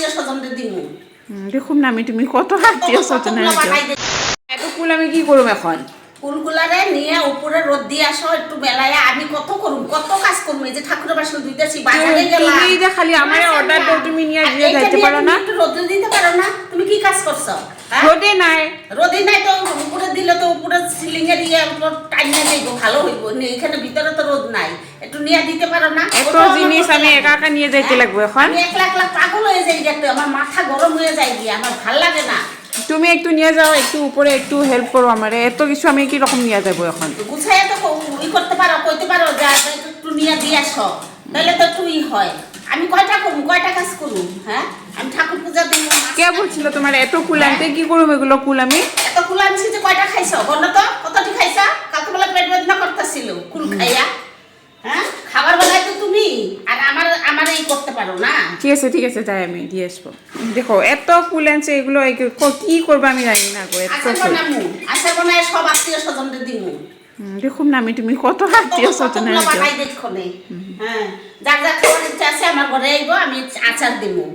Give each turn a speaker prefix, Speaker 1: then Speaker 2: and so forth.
Speaker 1: স্বজনদের দিমু
Speaker 2: দেখুন না আমি তুমি কত আত্মীয় স্বজন এত ফুল আমি কি করব এখন
Speaker 1: ফুলগুলারে নিয়ে উপরে রোদ দিয়ে আসো একটু বেলায় আমি কত করুম কত কাজ করুম এই যে ঠাকুরের বাসন ধুইতেছি বাজারে গেলাম
Speaker 2: তুমি যে খালি আমারে অর্ডার দাও তুমি নিয়ে দিয়ে যাইতে পারো না
Speaker 1: একটু রোদ দিতে পারো না তুমি কি কাজ করছো
Speaker 2: রোদে নাই
Speaker 1: রোদে নাই তো উপরে দিলে তো উপরে সিলিং এ দিয়ে টাইনা দেবো ভালো হইব এখানে ভিতরে তো রোদ নাই একটু নিয়ে দিতে পারো না
Speaker 2: এত জিনিস আমি একা একা নিয়ে যাইতে লাগবে এখন
Speaker 1: আমি একলা একলা পাগল হয়ে যাই দেখতে আমার মাথা গরম হয়ে যায় গিয়ে আমার ভাল লাগে না
Speaker 2: তুমি একটু নিয়ে যাও একটু উপরে একটু হেল্প করো আমারে এত কিছু আমি কি রকম নিয়ে যাবো এখন
Speaker 1: গুছাইয়া তো ই করতে পারো কইতে পারো যা একটু নিয়ে দিয়ে আসো তাহলে তো একটু ই হয় আমি কয়টা করুম কয়টা কাজ করুম হ্যাঁ আমি ঠাকুর পূজা দিন
Speaker 2: কে বলছিল তোমার এত কুল আনতে কি করবো এগুলো কুল আমি
Speaker 1: এত কুল আনছি যে কয়টা খাইছো বলো তো কতটি খাইছা কালকে বেলা পেট বেদনা করতেছিল কুল খাইয়া হ্যাঁ খাবার বেলায় তো তুমি আর আমার এই করতে পারো না
Speaker 2: ঠিক আছে তাই আমি দিয়ে আসবো দেখো এত ফুল আনছে এগুলো কি করবো আমি জানি না গো এত ফুল
Speaker 1: আচার বানায় সব আত্মীয় স্বজনদের দিমু
Speaker 2: দেখুন না আমি তুমি কত আত্মীয় স্বজন
Speaker 1: বানাই দেখো হ্যাঁ যার যার খাওয়ার ইচ্ছা আছে আমার ঘরে আইবো আমি আচার দিমু